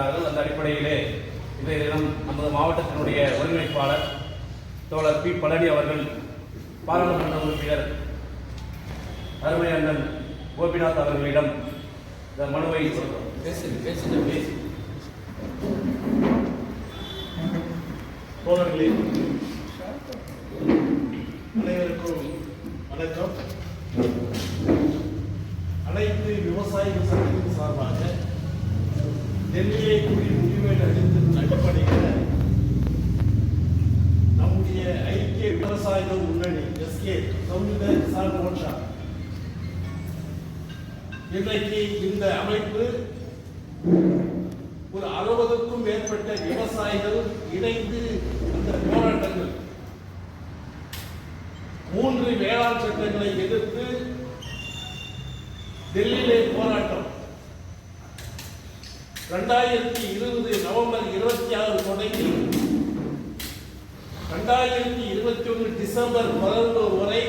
இருக்கிறார்கள். அந்த அடிப்படையிலே இன்றைய தினம் நமது மாவட்டத்தினுடைய ஒருங்கிணைப்பாளர் தோழர் பி பழனி அவர்கள் பாராளுமன்ற உறுப்பினர் அருமை அண்ணன் கோபிநாத் அவர்களிடம் இந்த மனுவை தோழர்களே, அனைவருக்கும் வணக்கம். அனைத்து விவசாயிகள் சங்கத்தின் சார்பாக டெல்லியை முடிவேடு அடிப்படையில் நம்முடைய ஐக்கிய விவசாயிகள் முன்னணி எஸ்கே சௌமித கிசான் மோர்ச்சா இன்றைக்கு இந்த அமைப்பு ஒரு 60க்கும் மேற்பட்ட விவசாயிகள் இணைந்து இந்த போராட்டங்கள் 3 வேளாண் சட்டங்களை எதிர்த்து டெல்லியிலே போராட்டம் 2020 நவம்பர் 26 தொடங்கி 2021 டிசம்பர் 11 வரை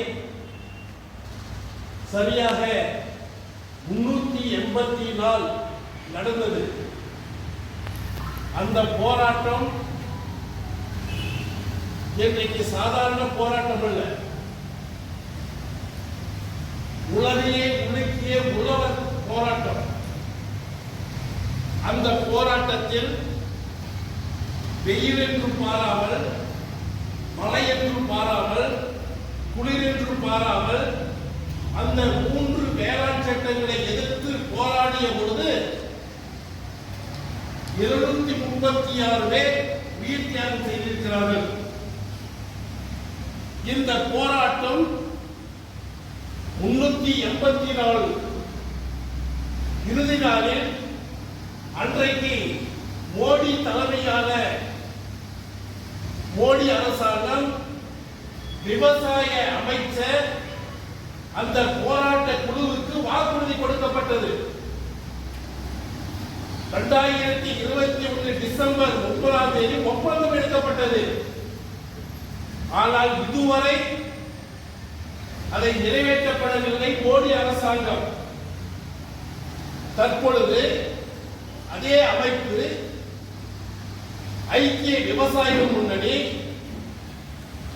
சரியாக 384 நடந்தது. அந்த போராட்டம் இன்றைக்கு சாதாரண போராட்டம் அல்ல, உலகையே உலுக்கிய உழவர் போராட்டம். அந்த போராட்டத்தில் வெயில் என்றும் பாராமல், மழை என்றும் பாராமல், குளிர் என்றும் பாராமல் அந்த 3 வேளாண் சட்டங்களை எதிர்த்து போராடிய பொழுது 236 பேர் உயிர் தியாகம் செய்திருக்கிறார்கள். இந்த போராட்டம் 384 இறுதி நாளில் அன்றைக்கு மோடி தலைமையான மோடி அரசாங்கம் விவசாய அமைச்சர் அந்த போராட்ட குழுவுக்கு வாக்குறுதி கொடுக்கப்பட்டது. 2021 டிசம்பர் 30 ஒப்பந்தம் எடுக்கப்பட்டது. ஆனால் இதுவரை அதை நிறைவேற்றப்படவில்லை மோடி அரசாங்கம். தற்பொழுது அதே அமைப்பு ஐக்கிய விவசாயிகள் முன்னணி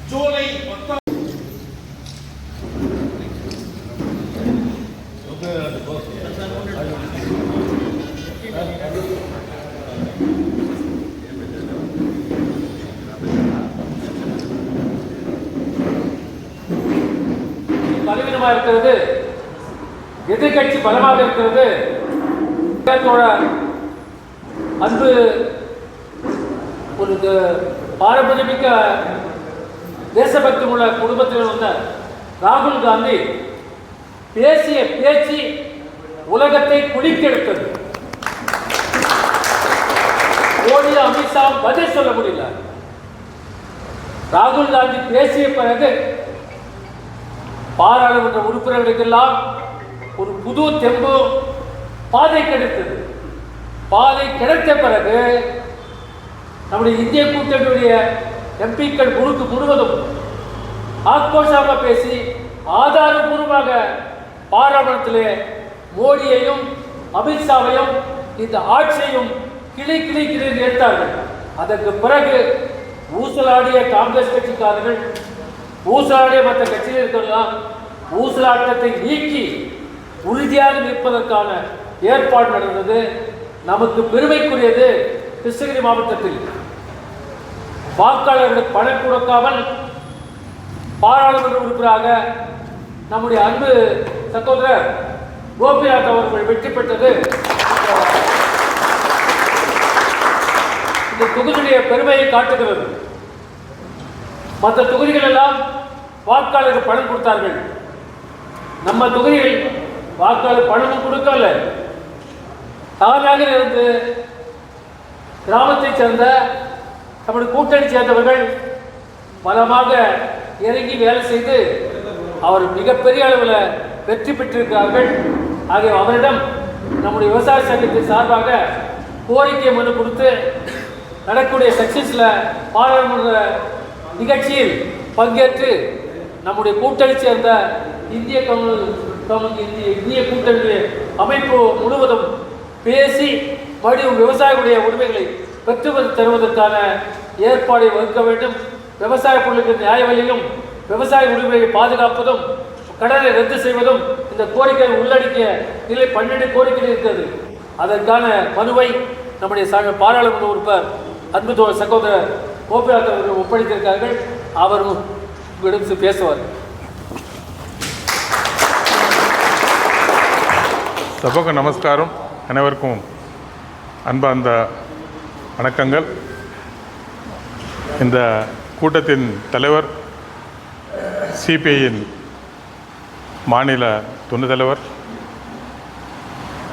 ஜூலை 10 பலவீனமாக இருக்கிறது, எதிர்கட்சி பலமாக இருக்கிறது. அன்பு ஒரு பாரம்பரியமிக்க தேசபக்தி உள்ள குடும்பத்தில் வந்த ராகுல் காந்தி பேசிய பேச்சு உலகத்தை குளிக்கெடுத்தது. மோடி அமித்ஷா பதில் சொல்ல முடியல. ராகுல் காந்தி பேசிய பிறகு பாராளுமன்ற உறுப்பினர்களுக்கெல்லாம் ஒரு புது தெம்பு பாதை கிடைத்தது. பாதை கிடைத்த பிறகு நம்முடைய இந்திய கூட்டணியுடைய எம்பிக்கள் முழுவதும் ஆக்ரோஷமாக பேசி ஆதாரபூர்வமாக பாராளுமன்றத்திலே மோடியையும் அமித்ஷாவையும் இந்த ஆட்சியையும் கிளி எடுத்தார்கள். அதற்கு பிறகு ஊசலாடிய காங்கிரஸ் கட்சிக்காரர்கள், ஊசலாடிய மற்ற கட்சியில் இருக்கலாம், ஊசலாட்டத்தை நீக்கி உறுதியாக நிற்பதற்கான ஏற்பாடு நடந்தது. நமக்கு பெருமைக்குரியது, கிருஷ்ணகிரி மாவட்டத்தில் வாக்காளர்களுக்கு பணம் கொடுக்காமல் பாராளுமன்ற உறுப்பினராக நம்முடைய அன்பு சகோதரர் கோபிநாத் அவர்கள் வெற்றி பெற்றது இந்த தொகுதியுடைய பெருமையை காட்டுகிறது. மற்ற தொகுதிகள் எல்லாம் வாக்காளருக்கு பணம் கொடுத்தார்கள். நம்ம தொகுதியில் வாக்காளர் பணமும் கொடுக்கல. தானாக இருந்து கிராமத்தைச் சேர்ந்த நம்முடைய கூட்டணி சேர்ந்தவர்கள் பலமாக இறங்கி வேலை செய்து அவர் மிகப்பெரிய அளவில் வெற்றி பெற்றிருக்கிறார்கள். ஆகிய அவரிடம் நம்முடைய விவசாய சங்கத்தின் சார்பாக கோரிக்கை மனு கொடுத்து நடக்கக்கூடிய சக்சஸ்ல பாராளுமன்ற நிகழ்ச்சியில் பங்கேற்று நம்முடைய கூட்டணி சேர்ந்த இந்திய கூட்டணி அமைப்பு முழுவதும் பேசி மறுபடியும் விவசாயிகளுடைய உரிமைகளை பெற்று தருவதற்கான ஏற்பாடை வகுக்க வேண்டும். விவசாய பொருளுக்கு நியாய விலையும் விவசாய உரிமையை பாதுகாப்பதும் கடனை ரத்து செய்வதும் இந்த கோரிக்கை உள்ளடக்கிய நிலை 12 கோரிக்கைகள் இருக்கிறது. அதற்கான மனுவை நம்முடைய பாராளுமன்ற உறுப்பினர் அன்பு சகோதரர் கோபிநாத் அவர்கள் ஒப்படைத்திருக்கார்கள். அவரும் எடுத்து பேசுவார். சபைக்கு நமஸ்காரம். அனைவருக்கும் அன்பார்ந்த வணக்கங்கள். இந்த கூட்டத்தின் தலைவர், சிபிஐயின் மாநில துணைத் தலைவர்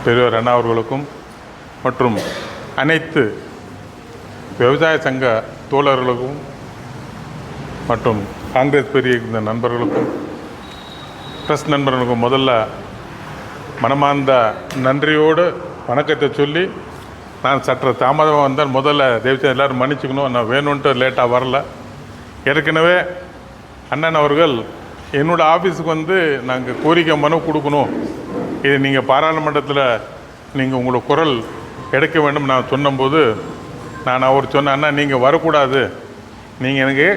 பெரியவர் அண்ணா அவர்களுக்கும் மற்றும் அனைத்து விவசாய சங்க தோழர்களுக்கும் மற்றும் காங்கிரஸ் பெரிய இந்த நண்பர்களுக்கும் ப்ரெஸ் நண்பர்களுக்கும் முதல்ல மனமார்ந்த நன்றியோடு வணக்கத்தை சொல்லி, நான் சற்று தாமதமாக வந்தால் முதல்ல தயவுசெய்து எல்லோரும் மன்னிச்சுக்கணும். நான் வேணும்ன்ட்டு லேட்டாக வரல. ஏற்கனவே அண்ணன் அவர்கள் என்னோடய ஆஃபீஸுக்கு வந்து நாங்கள் கோரிக்கை மனு கொடுக்கணும், இது நீங்கள் பாராளுமன்றத்தில் நீங்கள் உங்களோட குரல் எடுக்க வேண்டும் நான் சொன்னபோது நான் அவர் சொன்னேன், அண்ணா நீங்கள் வரக்கூடாது, நீங்கள் எனக்கு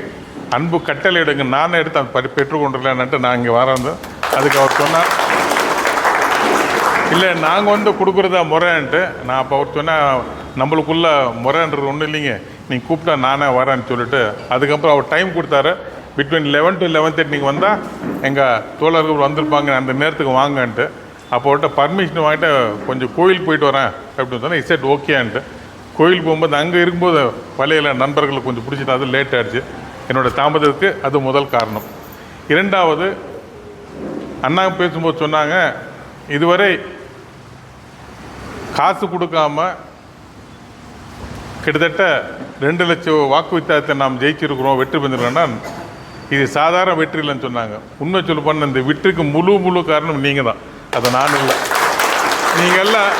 அன்பு கட்டளை எடுங்க, நானே எடுத்து அந்த பெற்றுக்கொண்டிருக்கலான்ட்டு நான் இங்கே வரேன். அதுக்கு அவர் சொன்னார், இல்லை நாங்கள் வந்து கொடுக்குறதா முறைன்ட்டு. நான் அப்போ அவர் சொன்னேன், நம்மளுக்குள்ள முறைன்றது ஒன்றும் இல்லைங்க, நீங்கள் கூப்பிட்டா நானே வரேன்னு சொல்லிட்டு அதுக்கப்புறம் அவர் டைம் கொடுத்தாரு. பிட்வீன் 11 to 11:30 நீங்கள் வந்தால் எங்கள் தோழர்கள் வந்திருப்பாங்க, அந்த நேரத்துக்கு வாங்கன்ட்டு. அப்போ அவர்கிட்ட பர்மிஷன் வாங்கிட்டு கொஞ்சம் கோயில் போயிட்டு வரேன் அப்படின்னு சொன்னால் இசட் ஓகேன்ட்டு. கோயில் போகும்போது அங்கே இருக்கும்போது பழைய நண்பர்களுக்கு கொஞ்சம் பிடிச்சிட்டு அது லேட் ஆகிடுச்சு. என்னோடய தாமதத்துக்கு அது முதல் காரணம். இரண்டாவது, அண்ணா பேசும்போது சொன்னாங்க, இதுவரை காசு கொடுக்காம கிட்டத்தட்ட 2 லட்சம் வாக்கு வித்தியாசத்தை நாம் ஜெயிச்சிருக்கிறோம், வெற்றி பெற்றிருக்கோம்னா இது சாதாரண வெற்றி இல்லைன்னு சொன்னாங்க. உண்மை சொல்ல பண்ண இந்த வெற்றிக்கு முழு காரணம் நீங்கள் தான், அதை நான் இல்லை. நீங்கள் எல்லாம்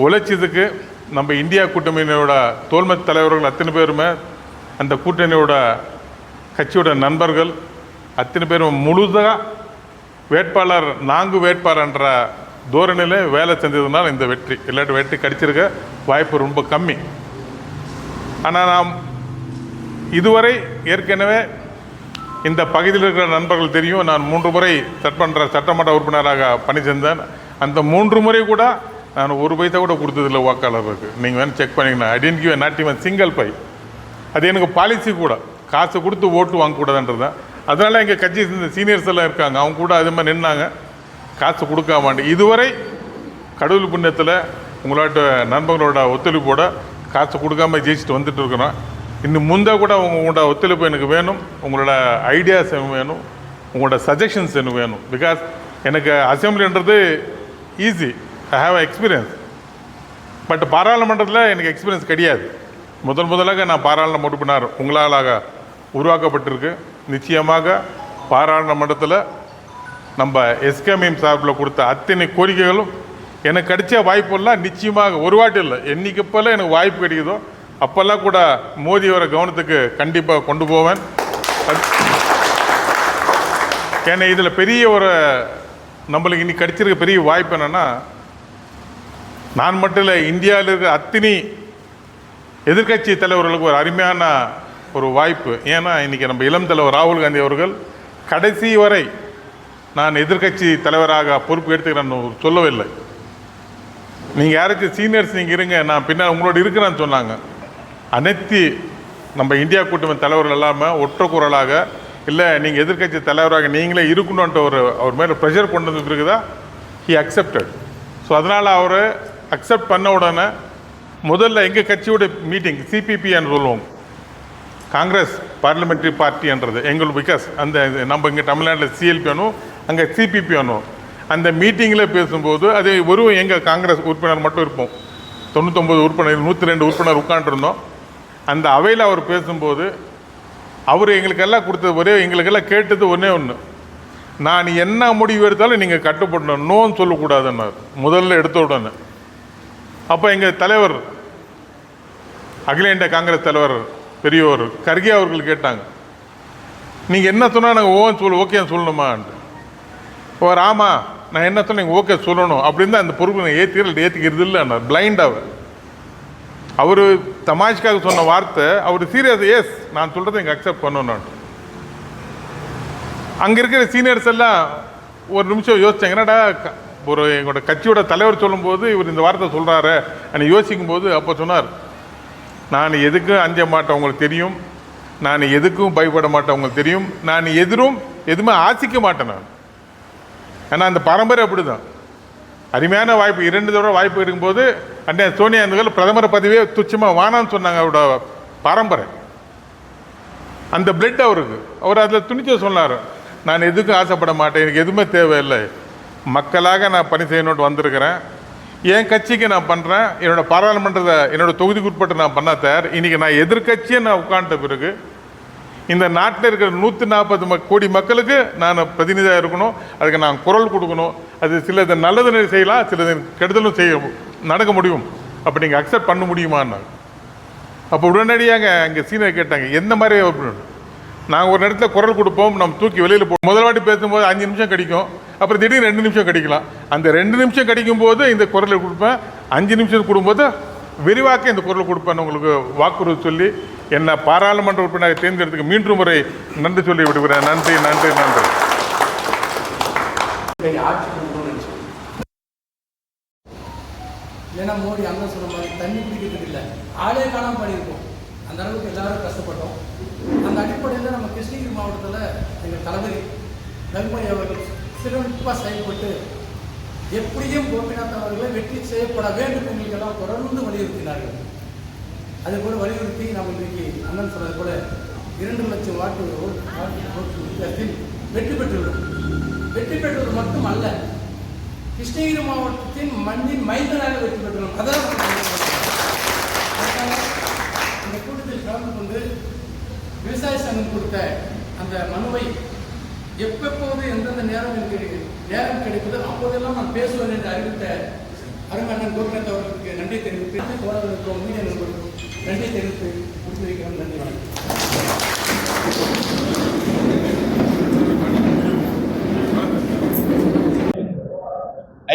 உழைச்சதுக்கு நம்ம இந்தியா கூட்டணியோட தோல்மை தலைவர்கள் அத்தனை பேருமே, அந்த கூட்டணியோட கட்சியோட நண்பர்கள் அத்தனை பேரும் முழுதாக வேட்பாளர் வேட்பாளர்ன்ற தோரணையில் வேலை செஞ்சதுனால இந்த வெற்றி, இல்லாட்டி வெற்றி கிடைச்சிருக்க வாய்ப்பு ரொம்ப கம்மி. ஆனால் நாம் இதுவரை ஏற்கனவே இந்த பகுதியில் இருக்கிற நண்பர்கள் தெரியும், நான் 3 முறை சட்டமன்ற உறுப்பினராக பணி செஞ்சேன். அந்த 3 முறை கூட நான் 1 பைசா கூட கொடுத்ததில்லை வாக்காளருக்கு. நீங்கள் வேணும் செக் பண்ணிங்கன்னா, I don't give not even single pie. அது எனக்கு பாலிசி கூட, காசு கொடுத்து ஓட்டு வாங்கக்கூடாதுன்றது தான். அதனால் எங்கள் கட்சி சீனியர்ஸ் எல்லாம் இருக்காங்க, அவங்க கூட அது மாதிரி நின்னாங்க, காசு கொடுக்காமாண்டு. இதுவரை கடவுள் புண்ணியத்தில் உங்களோட நண்பர்களோட ஒத்துழைப்போட காசு கொடுக்காம ஜெயிச்சுட்டு வந்துட்டு இருக்கிறோம். இன்னும் முந்தா கூட உங்களோட ஒத்துழைப்பு எனக்கு வேணும், உங்களோட ஐடியாஸ் எனக்கு வேணும், உங்களோட சஜஷன்ஸ் எனக்கு வேணும். பிகாஸ் எனக்கு அசெம்பிளின்றது easy, I have experience. But பாராளுமன்றத்தில் எனக்கு எக்ஸ்பீரியன்ஸ் கிடையாது. முதலாக நான் பாராளுமன்ற உறுப்பினர் உங்களாலாக உருவாக்கப்பட்டிருக்கு. நிச்சயமாக பாராளுமன்றத்தில் நம்ம எஸ்கேஎம் சார்பில் கொடுத்த அத்தனை கோரிக்கைகளும் எனக்கு கிடைச்ச வாய்ப்பெல்லாம் நிச்சயமாக ஒரு வாட்டி இல்லை, என்னைக்கப்பெல்லாம் எனக்கு வாய்ப்பு கிடைக்குதோ அப்போல்லாம் கூட மோதியோட கவனத்துக்கு கண்டிப்பாக கொண்டு போவேன். ஏன்னா இதில் பெரிய ஒரு நம்மளுக்கு இன்னைக்கு கிடைச்சிருக்க பெரிய வாய்ப்பு என்னென்னா, நான் மட்டும் இல்லை, இந்தியாவில் இருக்கிற அத்தனை எதிர்கட்சி தலைவர்களுக்கு ஒரு அருமையான ஒரு வாய்ப்பு. ஏன்னா இன்றைக்கி நம்ம இளம் தலைவர் ராகுல் காந்தி அவர்கள் கடைசி வரை நான் எதிர்கட்சி தலைவராக பொறுப்பு எடுத்துக்கிறேன்னு சொல்லவில்லை. நீங்கள் யாராச்சும் சீனியர்ஸ் நீங்கள் இருங்க, நான் பின்னால் உங்களோட இருக்கிறேன்னு சொன்னாங்க. அனைத்து நம்ம இந்தியா கூட்டணி தலைவர்கள் எல்லாமே ஒற்றை குரலாக, இல்லை நீங்கள் எதிர்கட்சி தலைவராக நீங்களே இருக்கணுன்ட்டு அவர் மேலே ப்ரெஷர் கொண்டு வந்து இருக்குதா, ஹி அக்செப்டட். ஸோ அதனால் அவர் அக்செப்ட் பண்ண உடனே முதல்ல எங்கள் கட்சியோட மீட்டிங் சிபிபின்னு சொல்லுவோம், காங்கிரஸ் பார்லிமெண்ட்ரி பார்ட்டின்றது எங்களுக்கு. பிகாஸ் அந்த நம்ம இங்கே தமிழ்நாட்டில் சிஎல்பி வேணும், அங்கே சிபிபி வேணும். அந்த மீட்டிங்கில் பேசும்போது அது வெறும் எங்கள் காங்கிரஸ் உறுப்பினர் மட்டும் இருப்போம். 99 உறுப்பினர் 102 உறுப்பினர் உட்காண்டிருந்தோம். அந்த அவையில் அவர் பேசும்போது அவர் எங்களுக்கெல்லாம் கொடுத்தது எங்களுக்கெல்லாம் கேட்டது ஒன்று, நான் என்ன முடிவு எடுத்தாலும் நீங்கள் கட்டுப்படணும், நோன்னு சொல்லக்கூடாதுன்னார் முதல்ல எடுத்த உடனே. அப்போ எங்கள் தலைவர், அகில இந்திய காங்கிரஸ் தலைவர் பெரியவர் கர்கே அவர்கள் கேட்டாங்க, நீங்கள் என்ன சொன்னால் நாங்கள் ஓன்னு ஓகேன்னு சொல்லணுமான்ட்டு. ஆமாம் நான் என்ன சொன்னேன், ஓகே சொல்லணும் அப்படின்னு தான் அந்த பொறுப்பு நான் ஏற்றிக்கிறது இல்லை. நான் பிளைண்டாக அவர் தமாஷ்காக சொன்ன வார்த்தை, அவர் சீரியஸ், எஸ் நான் சொல்கிறத இங்கே அக்செப்ட் பண்ணணும். அங்கே இருக்கிற சீனியர்ஸ் எல்லாம் ஒரு நிமிஷம் யோசிச்சாங்க, என்னடா ஒரு எங்களோட கட்சியோட தலைவர் சொல்லும்போது இவர் இந்த வார்த்தை சொல்கிறாரு அன்னைக்கு யோசிக்கும் போது அப்போ சொன்னார், நான் எதுக்கும் அஞ்ச மாட்டேன் உங்களுக்கு தெரியும், நான் எதுக்கும் பயப்பட மாட்டேன் உங்களுக்கு தெரியும், நான் எதுவுமே ஆசிக்க மாட்டேன் நான். ஏன்னா அந்த பரம்பரை அப்படி தான். அருமையான வாய்ப்பு, 2 தடவை வாய்ப்பு இருக்கும்போது அண்ணே சோனியா காந்திகள் பிரதமர் பதவியே துச்சமாக வானான்னு சொன்னாங்க. அவரோட பரம்பரை அந்த பிளட் அவருக்கு, அவர் அதில் துணிச்ச சொன்னார், நான் எதுக்கும் ஆசைப்பட மாட்டேன், எனக்கு எதுவுமே தேவையில்லை, மக்களாக நான் பணி செய்யணும்னு வந்திருக்கிறேன், என் கட்சிக்கு நான் பண்ணுறேன், என்னோடய பாராளுமன்றத்தை என்னோடய தொகுதிக்கு உட்பட்டு நான் பண்ண தயார். இன்றைக்கி நான் எதிர்கட்சியை நான் உட்காண்ட பிறகு இந்த நாட்டில் இருக்கிற 140 கோடி மக்களுக்கு நான் பிரதிநிதியாக இருக்கணும், அதுக்கு நான் குரல் கொடுக்கணும், அது சிலது நல்லது செய்யலாம், சிலது கெடுதலும் நடக்க முடியும், அப்போ நீங்கள் அக்செப்ட் பண்ண முடியுமான்னு. அப்போ உடனடியாக அங்கே சீனியர் கேட்டாங்க, எந்த மாதிரி அப்படின்னு. நாங்கள் ஒரு இடத்துல குரல் கொடுப்போம், நம்ம தூக்கி வெளியில் போவோம். முதல் வாட்டி பேசும்போது 5 நிமிஷம் கிடைக்கும், அப்புறம் திடீர்னு 2 நிமிஷம் கிடைக்கலாம். அந்த 2 நிமிஷம் கிடைக்கும்போது இந்த குரலை கொடுப்பேன், 5 நிமிஷம் கொடுக்கும்போது விரிவாக்க இந்த குரல் கொடுப்பேன் உங்களுக்கு வாக்குறுதி சொல்லி என்ன பாராளுமன்ற உறுப்பினராக தேர்ந்தெடுத்துக்கு மீண்டும் முறை நன்றி சொல்லி விடுகிறேன். நன்றி நன்றி நன்றி. ஏன்னா மோடி அண்ணன் சொன்ன மாதிரி தண்ணி பிடிக்கிறதுக்கு இல்லை, ஆளே காணாமல் பண்ணியிருக்கோம். அந்த அளவுக்கு எல்லாரும் கஷ்டப்பட்டோம். அந்த அடிப்படையில் நம்ம கிருஷ்ணகிரி மாவட்டத்தில் எங்கள் தளபதி நல்மணி அவர்கள் சிறப்பாக செயல்பட்டு எப்படியும் கோபிநாத் அவர்களை வெற்றி செய்யப்பட வேண்டும் எங்களுக்கெல்லாம் தொடர்ந்து வலியுறுத்தினார்கள். அதுபோல் வலியுறுத்தி நாம் இன்றைக்கு அண்ணன் சொன்னது போல 2 லட்சம் வாக்கு வித்தியாசத்தில் வெற்றி பெற்றுள்ளோம். வெற்றி பெற்றது மட்டும் அல்ல, கிருஷ்ணகிரி மாவட்டத்தின் மண்ணின் மைந்தனாக வெற்றி பெற்றுள்ளோம். அதான் இந்த கூட்டத்தில் கலந்து கொண்டு விவசாய சங்கம் கொடுத்த அந்த மனுவை எப்பப்போது எந்தெந்த நேரம் கிடைக்குதோ அப்போதெல்லாம் நான் பேசுவேன் என்று அறிவித்த அருமை அண்ணன் கோபிநாத் அவர்களுக்கு நன்றி தெரிவித்து, தோழர்களுக்கும் மீடியா நண்பர்களுக்கும் நன்றி தெரிவித்து கொடுத்து வைக்கிறோம். நன்றி,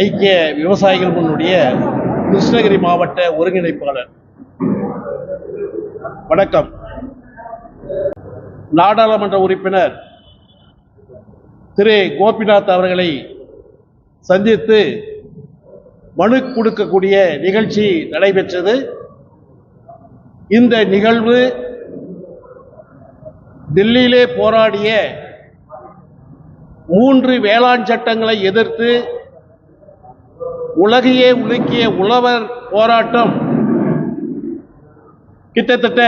ஐக்கிய விவசாயிகள் முன்னுடைய கிருஷ்ணகிரி மாவட்ட ஒருங்கிணைப்பாளர். வணக்கம். நாடாளுமன்ற உறுப்பினர் திரு கோபிநாத் அவர்களை சந்தித்து மனு கொடுக்கக்கூடிய நிகழ்ச்சி நடைபெற்றது. இந்த நிகழ்வு டெல்லியிலே போராடிய 3 வேளாண் சட்டங்களை எதிர்த்து உலகையே உலுக்கிய உழவர் போராட்டம் கிட்டத்தட்ட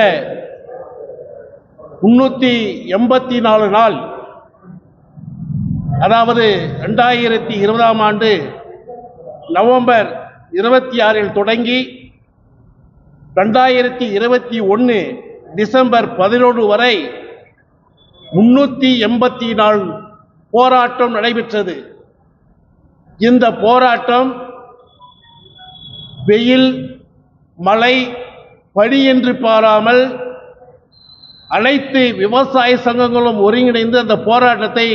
384 நாள், அதாவது 2020ஆம் ஆண்டு நவம்பர் 26 தொடங்கி 2021 டிசம்பர் 11 வரை 384 போராட்டம் நடைபெற்றது. இந்த போராட்டம் வெயில் மழை பனி என்று பாராமல் அனைத்து விவசாய சங்கங்களும் ஒருங்கிணைந்து அந்த போராட்டத்தை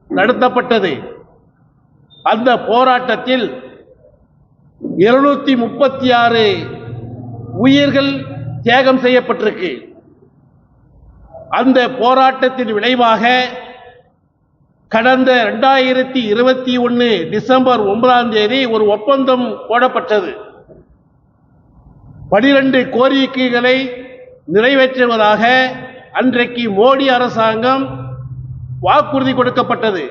நடத்தப்பட்டது. அந்த போராட்டத்தில் 236 உயிர்கள் தியாகம் செய்யப்பட்டிருக்கு. அந்த போராட்டத்தின் விளைவாக கடந்த 2021 டிசம்பர் 9ஆம் தேதி ஒரு ஒப்பந்தம் போடப்பட்டது. 12 கோரிக்கைகளை நிறைவேற்றுவதாக அன்றைக்கு மோடி அரசாங்கம் வாக்குறுதி கொடுக்கப்பட்டது.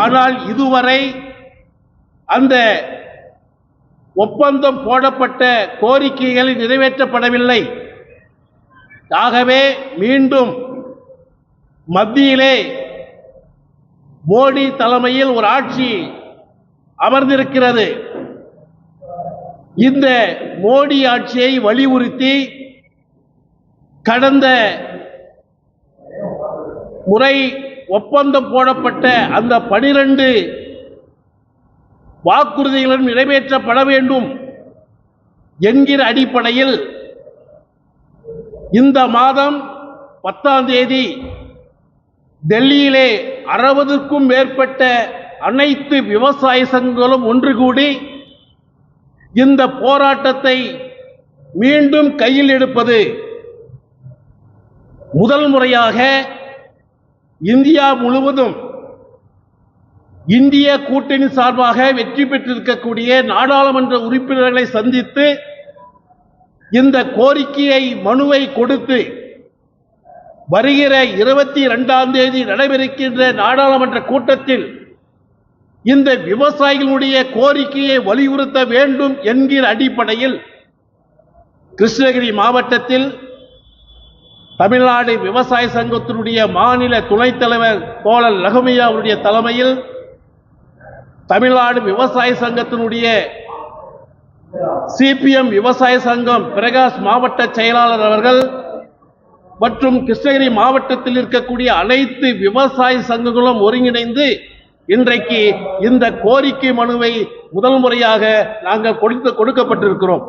ஆனால் இதுவரை அந்த ஒப்பந்தம் போடப்பட்ட கோரிக்கைகள் நிறைவேற்றப்படவில்லை. ஆகவே மீண்டும் மத்தியிலே மோடி தலைமையில் ஒரு ஆட்சி அமர்ந்திருக்கிறது. இந்த மோடி ஆட்சியை வலியுறுத்தி கடந்த முறை ஒப்பந்தம் போடப்பட்ட அந்த 12 வாக்குறுதிகளும் நிறைவேற்றப்பட வேண்டும் என்கிற அடிப்படையில் இந்த மாதம் 10ஆம் தேதி டெல்லியிலே 60க்கும் மேற்பட்ட அனைத்து விவசாய சங்கங்களும் ஒன்று கூடி இந்த போராட்டத்தை மீண்டும் கையில் எடுப்பது முதல் முறையாக இந்தியா முழுவதும் இந்திய கூட்டணி சார்பாக வெற்றி பெற்றிருக்கக்கூடிய நாடாளுமன்ற உறுப்பினர்களை சந்தித்து இந்த கோரிக்கையை மனுவை கொடுத்து வருகிற 22ஆம் தேதி நடைபெறுகின்ற நாடாளுமன்ற கூட்டத்தில் இந்த விவசாயிகளுடைய கோரிக்கையை வலியுறுத்த வேண்டும் என்கிற அடிப்படையில் கிருஷ்ணகிரி மாவட்டத்தில் தமிழ்நாடு விவசாய சங்கத்தினுடைய மாநில துணைத் தலைவர் தோழர் லகுமையா அவருடைய தலைமையில் தமிழ்நாடு விவசாய சங்கத்தினுடைய சிபிஎம் விவசாய சங்கம் பிரகாஷ் மாவட்ட செயலாளர் அவர்கள் மற்றும் கிருஷ்ணகிரி மாவட்டத்தில் இருக்கக்கூடிய அனைத்து விவசாய சங்கங்களும் ஒருங்கிணைந்து இன்றைக்கு இந்த கோரிக்கை மனுவை முதல் முறையாக நாங்கள் கொடுக்கப்பட்டிருக்கிறோம்.